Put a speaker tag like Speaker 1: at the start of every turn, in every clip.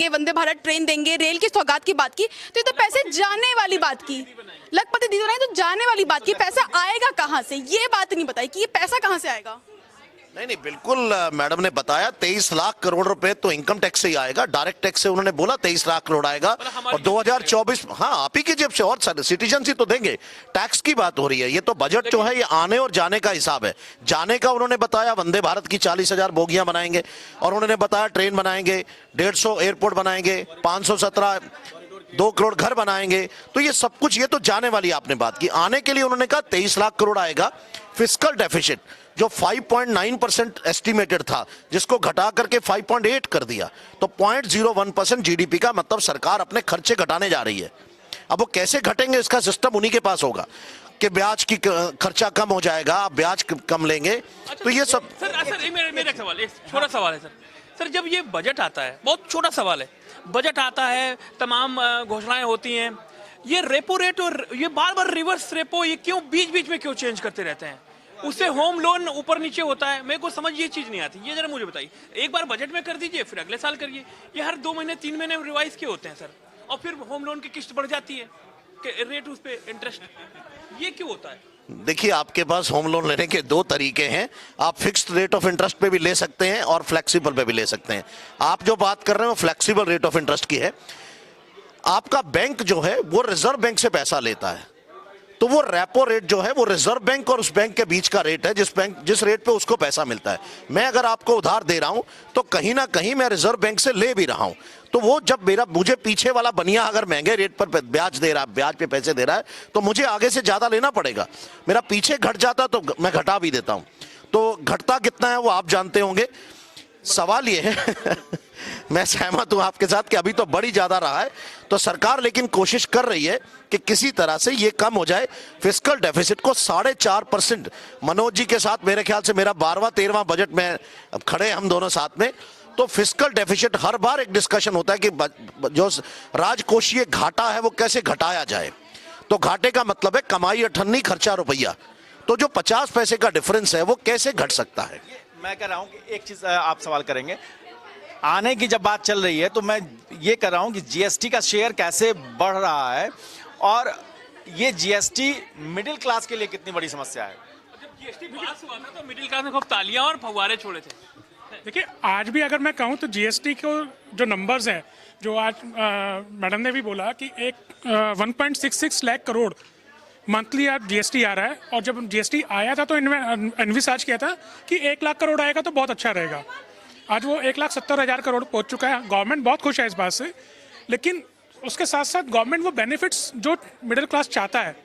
Speaker 1: के वंदे भारत ट्रेन देंगे, रेल की सौगात की बात की, तो ये तो पैसे जाने वाली बात की। लखपति दीदी बनाई तो जाने वाली बात की, पैसा आएगा कहाँ से ये बात नहीं बताई कि ये पैसा कहाँ से आएगा।
Speaker 2: नहीं नहीं, बिल्कुल मैडम ने बताया 23 लाख करोड़ रुपए तो इनकम टैक्स से ही आएगा, डायरेक्ट टैक्स से उन्होंने बोला 23 लाख करोड़ आएगा। और 2024, हाँ आप ही की जेब से, और सिटीजन ही तो देंगे। टैक्स की बात हो रही है, ये तो बजट जो है ये आने और जाने का हिसाब है। जाने का उन्होंने बताया वंदे भारत की 40,000 बोगियां बनाएंगे, और उन्होंने बताया ट्रेन बनाएंगे, 150 एयरपोर्ट बनाएंगे, 517 2 करोड़ घर बनाएंगे। तो ये सब कुछ, ये तो जाने वाली आपने बात की। आने के लिए उन्होंने कहा 23 लाख करोड़ आएगा। फिस्कल डेफिसिट जो 5.9% एस्टिमेटेड था, जिसको घटा करके 5.8 कर दिया, तो 0.01% जीडीपी का, मतलब सरकार अपने खर्चे घटाने जा रही है। अब वो कैसे घटेंगे, इसका सिस्टम उन्हीं के पास होगा कि ब्याज की खर्चा कम हो जाएगा, आप ब्याज कम लेंगे। तो ये सब
Speaker 3: सर मेरा सवाल, एक छोटा सवाल है सर, जब ये बजट आता है, बहुत छोटा सवाल है, बजट आता है, तमाम घोषणाएं होती हैं, ये रेपो रेट और ये बार बार रिवर्स रेपो, ये क्यों बीच बीच में क्यों चेंज करते रहते हैं? उससे होम लोन ऊपर नीचे होता है, मेरे को समझ ये चीज नहीं आती। ये जरा मुझे बताइए, एक बार बजट में कर दीजिए, फिर अगले साल करिए। ये हर 2 महीने 3 महीने रिवाइज क्यों होते हैं सर? और फिर होम लोन की किस्त बढ़ जाती है, रेट उस पे इंटरेस्ट, ये क्यों होता है?
Speaker 2: देखिए, आपके पास होम लोन लेने के 2 तरीके हैं। आप फिक्स्ड रेट ऑफ इंटरेस्ट पे भी ले सकते हैं और फ्लेक्सिबल पे भी ले सकते हैं। आप जो बात कर रहे हैं वो फ्लेक्सिबल रेट ऑफ इंटरेस्ट की है। आपका बैंक जो है वो रिजर्व बैंक से पैसा लेता है, तो वो रेपो रेट जो है वो रिजर्व बैंक और उस बैंक के बीच का रेट है, जिस रेट पे उसको पैसा मिलता है। मैं अगर आपको उधार दे रहा हूं तो कहीं ना कहीं मैं रिजर्व बैंक से ले भी रहा हूं, तो वो जब मुझे पीछे वाला बनिया अगर महंगे रेट पर ब्याज दे रहा है, ब्याज पे पैसे दे रहा है, तो मुझे आगे से ज्यादा लेना पड़ेगा। मेरा पीछे घट जाता तो मैं घटा भी देता हूं। तो घटता कितना है वो आप जानते होंगे। सवाल ये है मैं सहमत हूं आपके साथ कि अभी तो बढ़ी ज्यादा रहा है, तो सरकार लेकिन कोशिश कर रही है कि किसी तरह से ये कम हो जाए। फिस्कल डेफिसिट को 4.5%, मनोज जी के साथ मेरे ख्याल से मेरा 12वां 13वां बजट में अब खड़े हम दोनों साथ में, तो फिस्कल डेफिसिट हर बार एक डिस्कशन होता है कि जो राजकोषीय घाटा है वो कैसे घटाया जाए। तो घाटे का मतलब है कमाई 98, खर्चा रुपया, तो जो 50 पैसे का डिफरेंस है वो कैसे घट सकता है।
Speaker 4: मैं कह रहा हूं कि एक चीज आप सवाल करेंगे, आने की जब बात चल रही है तो मैं ये कर रहा हूं कि जीएसटी का शेयर कैसे बढ़ रहा है, और ये जीएसटी मिडिल क्लास के लिए कितनी बड़ी समस्या है।
Speaker 3: जब जीएसटी पास हुआ था तो मिडिल क्लास ने खूब तालियां और फव्वारे छोड़े थे।
Speaker 5: देखिए, आज भी अगर मैं कहूँ तो जीएसटी को जो नंबर्स हैं, जो आज मैडम ने भी बोला कि 1.66 लाख करोड़ मंथली आज जीएसटी आ रहा है, और जब जीएसटी आया था तो एनविसाज किया था कि 1 लाख करोड़ आएगा तो बहुत अच्छा रहेगा। आज वो 1,70,000 करोड़ पहुंच चुका है। गवर्नमेंट बहुत खुश है इस बात से, लेकिन उसके साथ साथ गवर्नमेंट वो बेनिफिट्स जो मिडिल क्लास चाहता है,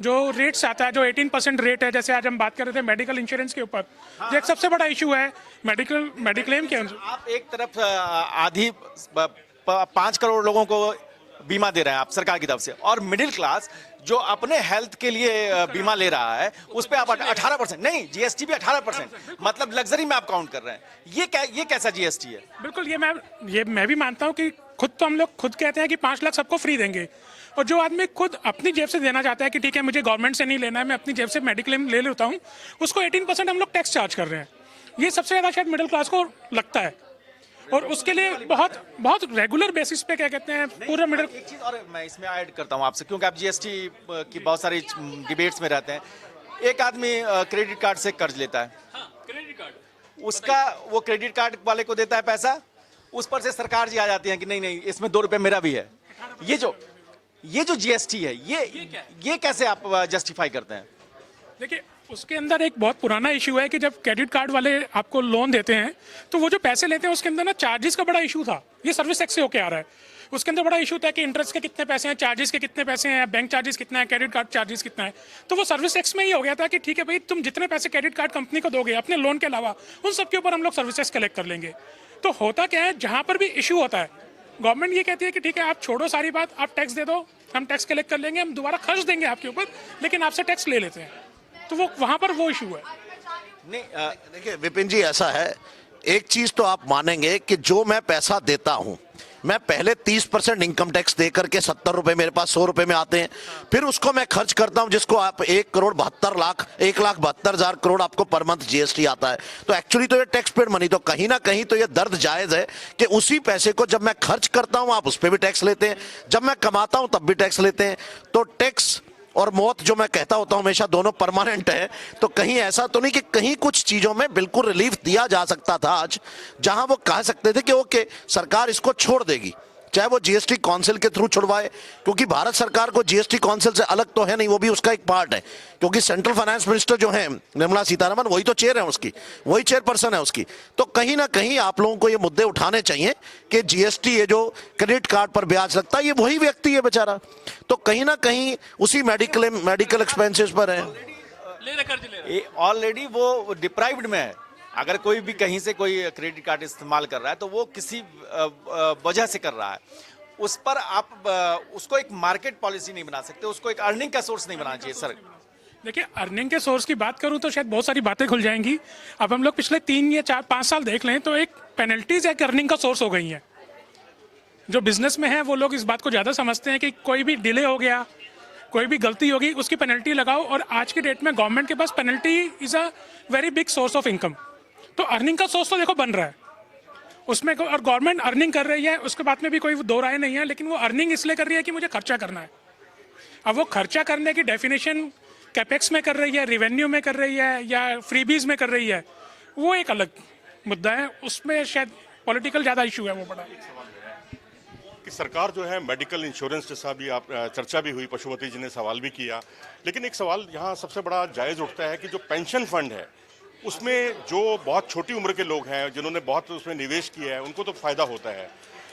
Speaker 5: जो रेट्स आता है, जो 18% रेट है, जैसे आज हम बात कर रहे थे मेडिकल इंश्योरेंस के ऊपर, जो एक सबसे बड़ा इशू है मेडिक्लेम के अंदर।
Speaker 4: आप एक तरफ आधी 5 करोड़ लोगों को बीमा दे रहे हैं आप सरकार की तरफ से, और मिडिल क्लास जो अपने हेल्थ के लिए बीमा ले रहा है उस पे आप 18%, नहीं जीएसटी भी 18%, मतलब लग्जरी में आप काउंट कर रहे हैं। ये कैसा जीएसटी है?
Speaker 5: बिल्कुल, ये मैं भी मानता हूँ कि हम लोग खुद कहते हैं कि 5 लाख सबको फ्री देंगे, और जो आदमी खुद अपनी जेब से देना चाहता है कि ठीक है मुझे गवर्नमेंट से नहीं लेना है, मैं अपनी जेब से मेडिक्लेम ले लेता हूँ, उसको 18% हम लोग टैक्स चार्ज कर रहे हैं। ये सबसे ज़्यादा शायद मिडिल क्लास को लगता है, और उसके लिए बहुत रेगुलर बेसिस पे क्या कहते हैं पूरा मिडिल।
Speaker 4: एक चीज और मैं इसमें ऐड करता हूं आपसे, क्योंकि आप जीएसटी की बहुत सारी डिबेट्स में रहते हैं। एक आदमी क्रेडिट कार्ड से कर्ज लेता है,
Speaker 3: क्रेडिट कार्ड,
Speaker 4: उसका वो क्रेडिट कार्ड वाले को देता है पैसा, उस पर से सरकार जी आ जाती है कि नहीं इसमें 2 रुपए मेरा भी है। ये जो जीएसटी है ये कैसे आप जस्टिफाई करते हैं?
Speaker 5: देखिए, उसके अंदर एक बहुत पुराना इशू है कि जब क्रेडिट कार्ड वाले आपको लोन देते हैं तो वो जो पैसे लेते हैं उसके अंदर ना चार्जेस का बड़ा इशू था। ये सर्विस टैक्स से होके आ रहा है। उसके अंदर बड़ा इशू था कि इंटरेस्ट के कितने पैसे हैं, चार्जेस के कितने पैसे हैं, बैंक चार्जेस कितना है, क्रेडिट कार्ड चार्जेस कितना है। तो वो सर्विस टैक्स में ही हो गया था कि ठीक है भाई, तुम जितने पैसे क्रेडिट कार्ड कंपनी को दोगे अपने लोन के अलावा, उन सब के ऊपर हम लोग सर्विस टैक्स कलेक्ट कर लेंगे। तो होता क्या है, जहाँ पर भी इशू होता है गवर्नमेंट ये कहती है कि ठीक है आप छोड़ो सारी बात, आप टैक्स दे दो, हम टैक्स कलेक्ट कर लेंगे, हम दोबारा खर्च देंगे आपके ऊपर, लेकिन आपसे टैक्स ले लेते हैं। तो वो वहाँ पर वो इशू है।
Speaker 2: नहीं, देखिए विपिन जी, ऐसा है, एक चीज तो आप मानेंगे कि जो मैं पैसा देता हूं मैं पहले 30% इनकम टैक्स दे करके 70 रुपए मेरे पास 100 रुपए में आते हैं, फिर उसको मैं खर्च करता हूं जिसको आप 1,72,00,000 करोड़ आपको पर मंथ जीएसटी आता है। तो एक्चुअली तो ये टैक्स पेड मनी, तो कहीं ना कहीं तो ये दर्द जायज है कि उसी पैसे को जब मैं खर्च करता हूं आप उस पर भी टैक्स लेते हैं, जब मैं कमाता हूं तब भी टैक्स लेते हैं। तो टैक्स और मौत जो मैं कहता होता हूं हमेशा दोनों परमानेंट है। तो कहीं ऐसा तो नहीं कि कहीं कुछ चीजों में बिल्कुल रिलीफ दिया जा सकता था आज, जहां वो कह सकते थे कि ओके सरकार इसको छोड़ देगी, चाहे वो जीएसटी काउंसिल के थ्रू छुड़वाए, क्योंकि भारत सरकार को जीएसटी काउंसिल से अलग तो है नहीं, वो भी उसका एक पार्ट है, क्योंकि सेंट्रल फाइनेंस मिनिस्टर जो है निर्मला सीतारमण वही तो चेयर है उसकी, वही चेयरपर्सन है उसकी। तो कहीं ना कहीं आप लोगों को ये मुद्दे उठाने चाहिए कि जीएसटी ये जो क्रेडिट कार्ड पर ब्याज लगता है ये वही व्यक्ति है बेचारा, तो कहीं ना कहीं उसी मेडिकल एक्सपेंसेस पर है,
Speaker 4: ऑलरेडी वो डिप्राइव्ड में है। अगर कोई भी कहीं से कोई क्रेडिट कार्ड इस्तेमाल कर रहा है तो वो किसी वजह से कर रहा है, उस पर आप उसको एक मार्केट पॉलिसी नहीं बना सकते, उसको एक अर्निंग का सोर्स नहीं बनाना चाहिए सर।
Speaker 5: देखिए, अर्निंग के सोर्स की बात करूं तो शायद बहुत सारी बातें खुल जाएंगी। अब हम लोग पिछले 3 या 4-5 साल देख लें तो एक पेनल्टीज एक अर्निंग का सोर्स हो गई है। जो बिजनेस में है वो लोग इस बात को ज़्यादा समझते हैं कि कोई भी डिले हो गया, कोई भी गलती होगी उसकी पेनल्टी लगाओ, और आज की डेट में गवर्नमेंट के पास penalty is a very big source of income. तो अर्निंग का सोर्स तो देखो बन रहा है उसमें, और गवर्नमेंट अर्निंग कर रही है, उसके बात में भी कोई दो राय नहीं है, लेकिन वो अर्निंग इसलिए कर रही है कि मुझे खर्चा करना है। अब वो खर्चा करने की डेफिनेशन कैपेक्स में कर रही है, रेवेन्यू में कर रही है, या फ्रीबीज में कर रही है, वो एक अलग मुद्दा है, उसमें शायद पॉलिटिकल ज़्यादा इशू है वो बड़ा।
Speaker 6: कि सरकार जो है मेडिकल इंश्योरेंस जैसा भी आप चर्चा भी हुई, पशुपति जी ने सवाल भी किया, लेकिन एक सवाल यहाँ सबसे बड़ा जायज़ उठता है कि जो पेंशन फंड है उसमें जो बहुत छोटी उम्र के लोग हैं जिन्होंने बहुत उसमें निवेश किया है उनको तो फायदा होता है,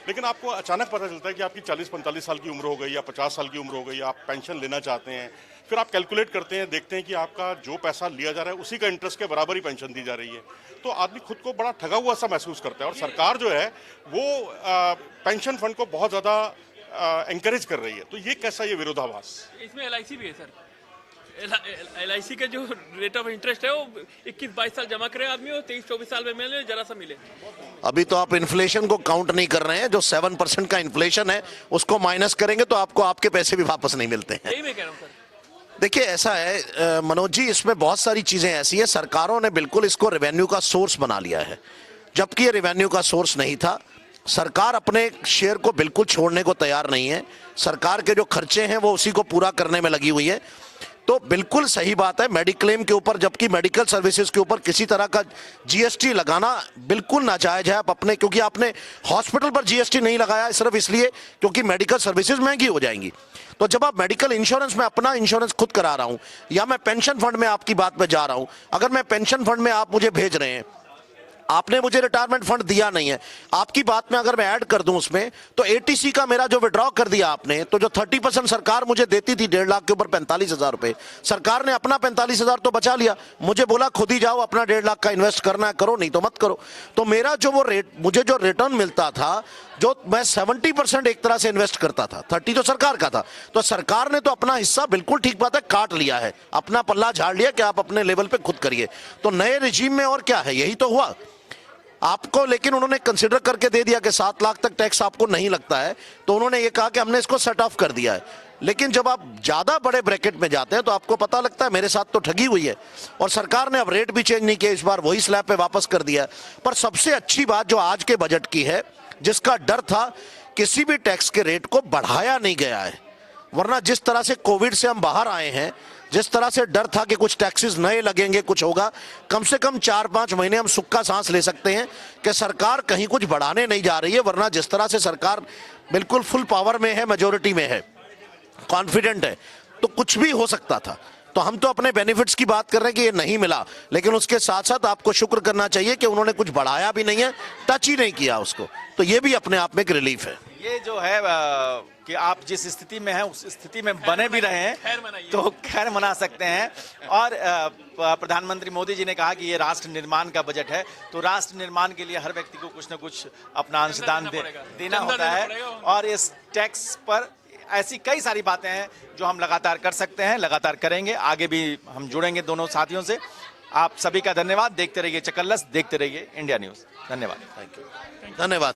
Speaker 6: लेकिन आपको अचानक पता चलता है कि आपकी 40-45 साल की उम्र हो गई या 50 साल की उम्र हो गई, आप पेंशन लेना चाहते हैं, फिर आप कैलकुलेट करते हैं, देखते हैं कि आपका जो पैसा लिया जा रहा है उसी का इंटरेस्ट के बराबर ही पेंशन दी जा रही है, तो आदमी खुद को बड़ा ठगा हुआ सा महसूस करता है। और सरकार जो है वो पेंशन फंड को बहुत ज़्यादा एंकरेज कर रही है, तो ये कैसा ये विरोधाभास?
Speaker 3: इसमें एलआईसी भी है सर। एलआईसी का जो रेट ऑफ इंटरेस्ट है वो 21-22 साल जमा करे आदमी, और 23-24 साल में मिले, जरा सा मिले।
Speaker 2: अभी तो आप इन्फ्लेशन को काउंट नहीं कर रहे हैं, जो 7% का इन्फ्लेशन है उसको माइनस करेंगे तो आपको आपके पैसे भी वापस नहीं मिलते हैं।
Speaker 3: यही मैं कह रहा हूँ सर।
Speaker 2: देखिए ऐसा है मनोज जी, इसमें बहुत सारी चीजें ऐसी हैं, सरकारों ने बिल्कुल इसको रेवेन्यू का सोर्स बना लिया है, जबकि ये रेवेन्यू का सोर्स नहीं था। सरकार अपने शेयर को बिल्कुल छोड़ने को तैयार नहीं है, सरकार के जो खर्चे हैं वो उसी को पूरा करने में लगी हुई है। तो बिल्कुल सही बात है, मेडिक्लेम के ऊपर, जबकि मेडिकल सर्विसेज के ऊपर किसी तरह का जीएसटी लगाना बिल्कुल नाजायज है। आप अपने, क्योंकि आपने हॉस्पिटल पर जीएसटी नहीं लगाया सिर्फ इसलिए क्योंकि मेडिकल सर्विसेज महंगी हो जाएंगी। तो जब आप मेडिकल इंश्योरेंस में अपना इंश्योरेंस खुद करा रहा हूं, या मैं पेंशन फंड में आपकी बात पे जा रहा हूं, अगर मैं पेंशन फंड में आप मुझे भेज रहे हैं, आपने मुझे रिटायरमेंट फंड दिया नहीं है, आपकी बात में अगर मैं ऐड कर दूं उसमें, तो एटीसी का मेरा जो विड्रॉ कर दिया आपने, तो जो 30% सरकार मुझे देती थी 1.5 लाख के ऊपर 45,000 रुपए, सरकार ने अपना 45,000 तो बचा लिया, मुझे बोला खुद ही जाओ अपना 1.5 लाख का इन्वेस्ट करना है करो, नहीं तो मत करो। तो मेरा जो वो रेट, मुझे जो रिटर्न मिलता था, जो मैं 70% एक तरह से इन्वेस्ट करता था, 30 तो सरकार का था, तो सरकार ने तो अपना हिस्सा बिल्कुल ठीक बात है काट लिया है, अपना पल्ला झाड़ लिया कि आप अपने लेवल पे खुद करिए। तो नए रिजीम में और क्या है, यही तो हुआ आपको, लेकिन उन्होंने कंसिडर करके दे दिया कि 7 लाख तक टैक्स आपको नहीं लगता है, तो उन्होंने ये कहा कि हमने इसको सेट ऑफ कर दिया है। लेकिन जब आप ज्यादा बड़े ब्रैकेट में जाते हैं तो आपको पता लगता है मेरे साथ तो ठगी हुई है, और सरकार ने अब रेट भी चेंज नहीं किया, इस बार वही स्लैब पे वापस कर दिया है। पर सबसे अच्छी बात जो आज के बजट की है, जिसका डर था, किसी भी टैक्स के रेट को बढ़ाया नहीं गया है, वरना जिस तरह से कोविड से हम बाहर आए हैं, जिस तरह से डर था कि कुछ टैक्सेस नए लगेंगे, कुछ होगा, कम से कम 4-5 महीने हम सुख का सांस ले सकते हैं कि सरकार कहीं कुछ बढ़ाने नहीं जा रही है। वरना जिस तरह से सरकार बिल्कुल फुल पावर में है, मेजोरिटी में है, कॉन्फिडेंट है, तो कुछ भी हो सकता था। तो हम तो अपने बेनिफिट्स की बात कर रहे हैं कि ये नहीं मिला, लेकिन उसके साथ साथ आपको शुक्र करना चाहिए कि उन्होंने कुछ बढ़ाया भी नहीं है, टच ही नहीं किया उसको, तो ये भी अपने आप में एक रिलीफ है।
Speaker 4: ये जो है कि आप जिस स्थिति में हैं उस स्थिति में बने भी रहे हैं तो खैर मना सकते हैं। और प्रधानमंत्री मोदी जी ने कहा कि ये राष्ट्र निर्माण का बजट है, तो राष्ट्र निर्माण के लिए हर व्यक्ति को कुछ न कुछ अपना अंशदान देना होता है। और इस टैक्स पर ऐसी कई सारी बातें हैं जो हम लगातार कर सकते हैं, लगातार करेंगे, आगे भी हम जुड़ेंगे दोनों साथियों से। आप सभी का धन्यवाद। देखते रहिए चकल्लस, देखते रहिए इंडिया न्यूज़। धन्यवाद।
Speaker 2: धन्यवाद।